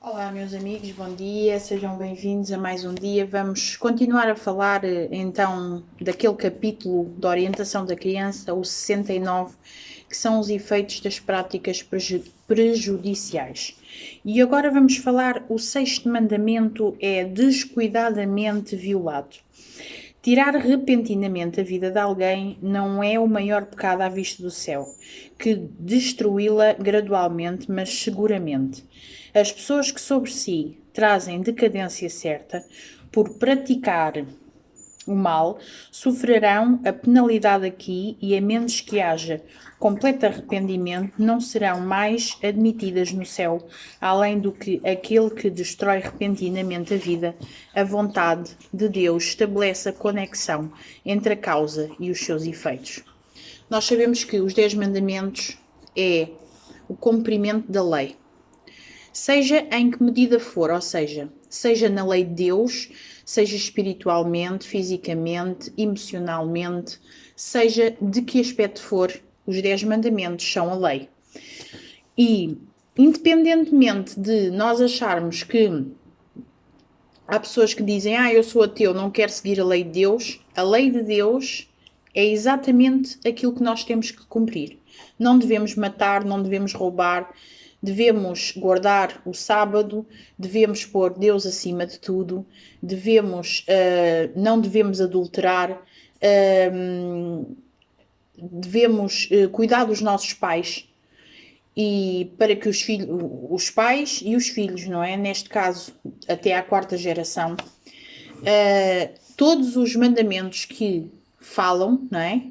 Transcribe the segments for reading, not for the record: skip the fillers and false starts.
Olá, meus amigos, bom dia, sejam bem-vindos a mais um dia. Vamos continuar a falar então daquele capítulo da orientação da criança, o 69, que são os efeitos das práticas prejudiciais. E agora vamos falar, o sexto mandamento é descuidadamente violado. Tirar repentinamente a vida de alguém não é o maior pecado à vista do céu, que destruí-la gradualmente, mas seguramente. As pessoas que sobre si trazem decadência certa, por praticar o mal, sofrerão a penalidade aqui e, a menos que haja completo arrependimento, não serão mais admitidas no céu, além do que aquele que destrói repentinamente a vida, a vontade de Deus estabelece a conexão entre a causa e os seus efeitos. Nós sabemos que os 10 mandamentos é o cumprimento da lei, seja em que medida for, ou seja na lei de Deus, seja espiritualmente, fisicamente, emocionalmente, seja de que aspecto for, os 10 mandamentos são a lei. E, independentemente de nós acharmos que há pessoas que dizem, eu sou ateu, não quero seguir a lei de Deus, a lei de Deus é exatamente aquilo que nós temos que cumprir. Não devemos matar, não devemos roubar, devemos guardar o sábado, devemos pôr Deus acima de tudo, não devemos adulterar, devemos cuidar dos nossos pais, e para que os pais e os filhos, não é? Neste caso, até à quarta geração, todos os mandamentos que falam, não é?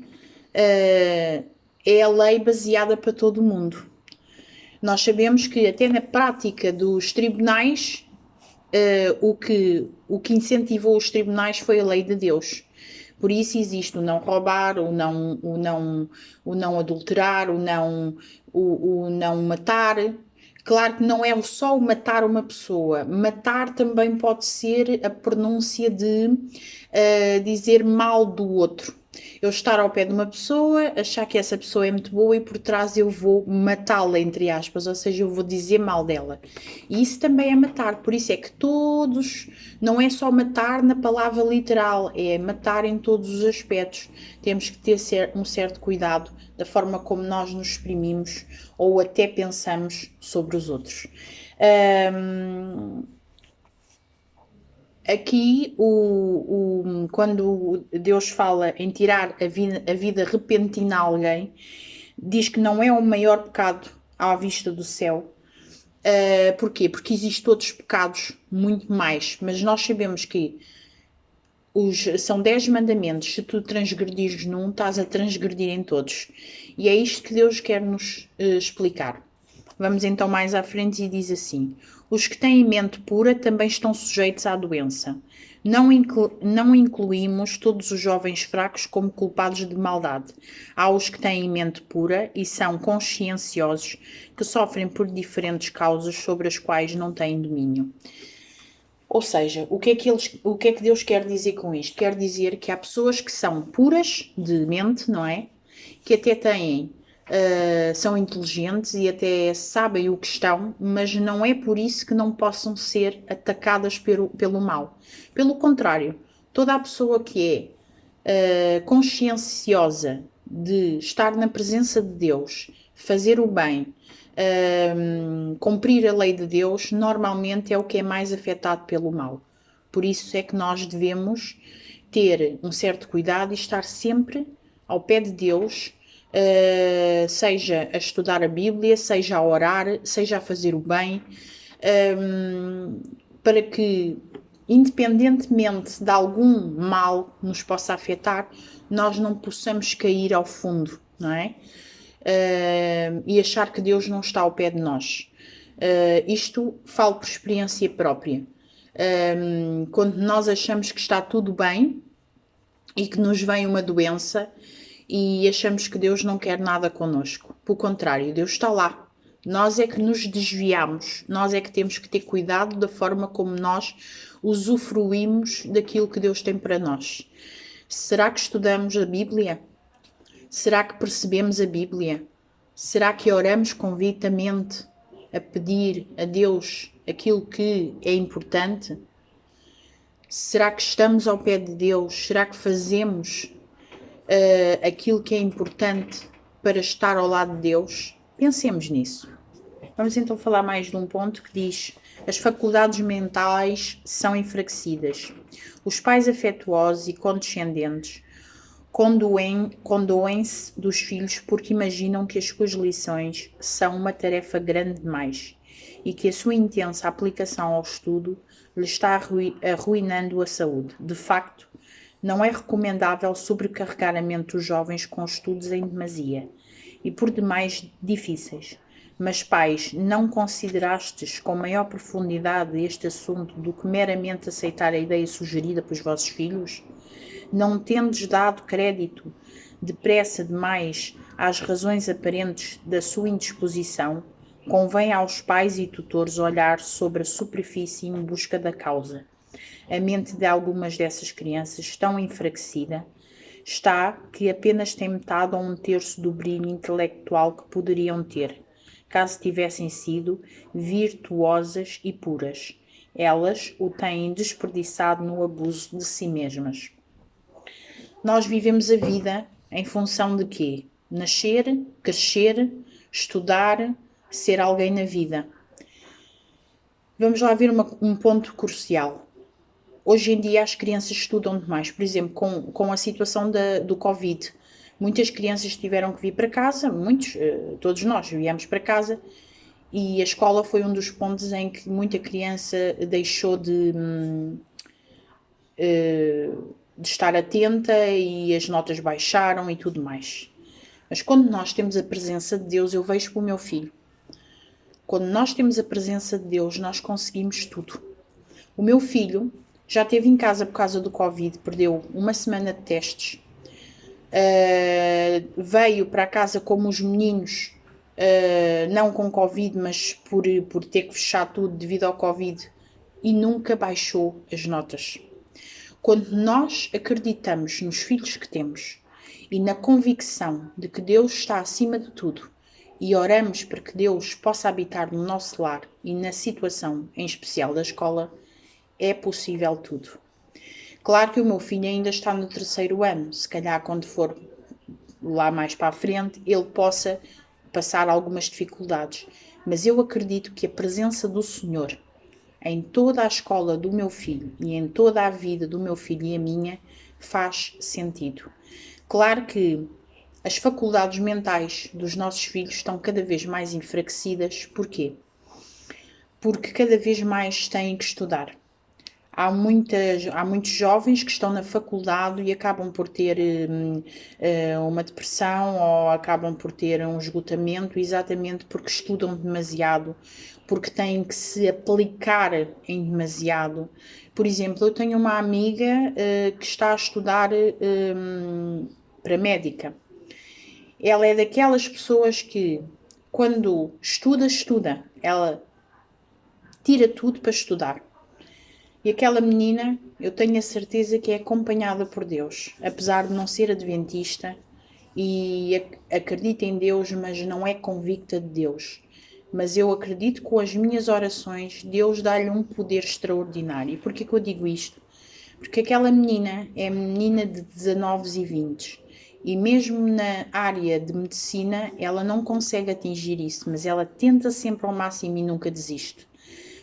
É a lei baseada para todo o mundo. Nós sabemos que até na prática dos tribunais, o que incentivou os tribunais foi a lei de Deus. Por isso existe o não roubar, o não adulterar, o não matar. Claro que não é só o matar uma pessoa. Matar também pode ser a pronúncia de dizer mal do outro. Eu estar ao pé de uma pessoa, achar que essa pessoa é muito boa e por trás eu vou matá-la, entre aspas, ou seja, eu vou dizer mal dela. E isso também é matar, por isso é que todos, não é só matar na palavra literal, é matar em todos os aspectos. Temos que ter um certo cuidado da forma como nós nos exprimimos ou até pensamos sobre os outros. Aqui, quando Deus fala em tirar a vida repentina a alguém, diz que não é o maior pecado à vista do céu. Porquê? Porque existem outros pecados muito mais, mas nós sabemos que são 10 mandamentos. Se tu transgredires num, estás a transgredir em todos. E é isto que Deus quer nos explicar. Vamos então mais à frente e diz assim: os que têm mente pura também estão sujeitos à doença. Não incluímos todos os jovens fracos como culpados de maldade. Há os que têm mente pura e são conscienciosos, que sofrem por diferentes causas sobre as quais não têm domínio. Ou seja, o que é que Deus quer dizer com isto? Quer dizer que há pessoas que são puras de mente, não é? Que até têm são inteligentes e até sabem o que estão, mas não é por isso que não possam ser atacadas pelo mal. Pelo contrário, toda a pessoa que é conscienciosa de estar na presença de Deus, fazer o bem, cumprir a lei de Deus, normalmente é o que é mais afetado pelo mal. Por isso é que nós devemos ter um certo cuidado e estar sempre ao pé de Deus, seja a estudar a Bíblia, seja a orar, seja a fazer o bem, para que, independentemente de algum mal nos possa afetar, nós não possamos cair ao fundo, não é? E achar que Deus não está ao pé de nós. Isto falo por experiência própria. Quando nós achamos que está tudo bem e que nos vem uma doença e achamos que Deus não quer nada connosco. Pelo contrário, Deus está lá. Nós é que nos desviamos, nós é que temos que ter cuidado da forma como nós usufruímos daquilo que Deus tem para nós. Será que estudamos a Bíblia? Será que percebemos a Bíblia? Será que oramos convictamente a pedir a Deus aquilo que é importante? Será que estamos ao pé de Deus? Será que fazemos aquilo que é importante para estar ao lado de Deus? Pensemos nisso. Vamos então falar mais de um ponto que diz: as faculdades mentais são enfraquecidas. Os pais afetuosos e condescendentes condoem-se dos filhos porque imaginam que as suas lições são uma tarefa grande demais e que a sua intensa aplicação ao estudo lhe está arruinando a saúde. De facto, não é recomendável sobrecarregar a mente dos jovens com estudos em demasia e por demais difíceis. Mas, pais, não considerastes com maior profundidade este assunto do que meramente aceitar a ideia sugerida pelos vossos filhos? Não tendes dado crédito depressa demais às razões aparentes da sua indisposição, convém aos pais e tutores olhar sobre a superfície em busca da causa. A mente de algumas dessas crianças, tão enfraquecida, está que apenas tem metade ou um terço do brilho intelectual que poderiam ter, caso tivessem sido virtuosas e puras. Elas o têm desperdiçado no abuso de si mesmas. Nós vivemos a vida em função de quê? Nascer, crescer, estudar, ser alguém na vida. Vamos lá ver um ponto crucial. Hoje em dia as crianças estudam demais. Por exemplo, com a situação do Covid, muitas crianças tiveram que vir para casa, todos nós viemos para casa, e a escola foi um dos pontos em que muita criança deixou de estar atenta e as notas baixaram e tudo mais. Mas quando nós temos a presença de Deus, eu vejo para o meu filho. Quando nós temos a presença de Deus, nós conseguimos tudo. O meu filho já esteve em casa por causa do Covid, perdeu uma semana de testes. Veio para casa como os meninos, não com Covid, mas por ter que fechar tudo devido ao Covid, e nunca baixou as notas. Quando nós acreditamos nos filhos que temos e na convicção de que Deus está acima de tudo e oramos para que Deus possa habitar no nosso lar e na situação em especial da escola, é possível tudo. Claro que o meu filho ainda está no 3º ano, se calhar quando for lá mais para a frente ele possa passar algumas dificuldades, mas eu acredito que a presença do Senhor em toda a escola do meu filho e em toda a vida do meu filho e a minha faz sentido. Claro que as faculdades mentais dos nossos filhos estão cada vez mais enfraquecidas. Porquê? Porque cada vez mais têm que estudar. Há muitos jovens que estão na faculdade e acabam por ter uma depressão ou acabam por ter um esgotamento exatamente porque estudam demasiado, porque têm que se aplicar em demasiado. Por exemplo, eu tenho uma amiga que está a estudar para médica. Ela é daquelas pessoas que, quando estuda, ela tira tudo para estudar. E aquela menina, eu tenho a certeza que é acompanhada por Deus, apesar de não ser adventista e acredita em Deus, mas não é convicta de Deus. Mas eu acredito que com as minhas orações, Deus dá-lhe um poder extraordinário. E porquê que eu digo isto? Porque aquela menina é menina de 19 e 20. E mesmo na área de medicina, ela não consegue atingir isso, mas ela tenta sempre ao máximo e nunca desiste.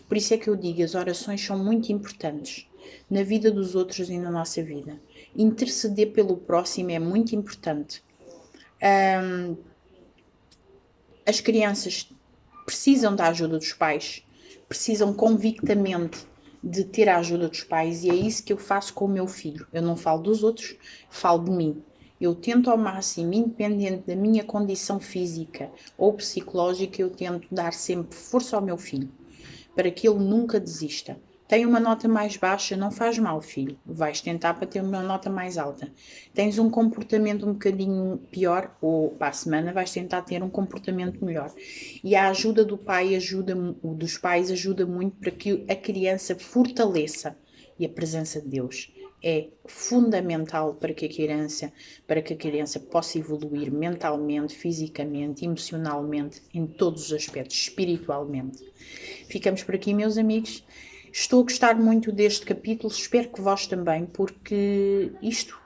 Por isso é que eu digo, as orações são muito importantes na vida dos outros e na nossa vida. Interceder pelo próximo é muito importante. As crianças precisam da ajuda dos pais, precisam convictamente de ter a ajuda dos pais, e é isso que eu faço com o meu filho. Eu não falo dos outros, falo de mim. Eu tento ao máximo, independente da minha condição física ou psicológica, eu tento dar sempre força ao meu filho, para que ele nunca desista. Tem uma nota mais baixa, não faz mal, filho. Vais tentar para ter uma nota mais alta. Tens um comportamento um bocadinho pior, ou para a semana vais tentar ter um comportamento melhor. E a ajuda dos pais ajuda muito para que a criança fortaleça. E a presença de Deus é fundamental para que a criança possa evoluir mentalmente, fisicamente, emocionalmente, em todos os aspectos, espiritualmente. Ficamos por aqui, meus amigos. Estou a gostar muito deste capítulo, espero que vós também, porque isto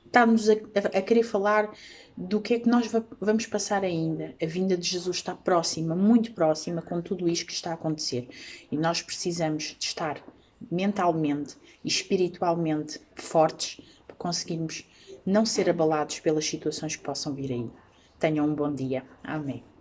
está-nos a querer falar do que é que nós vamos passar ainda. A vinda de Jesus está próxima, muito próxima, com tudo isto que está a acontecer. E nós precisamos de estar mentalmente e espiritualmente fortes para conseguirmos não ser abalados pelas situações que possam vir aí. Tenham um bom dia. Amém.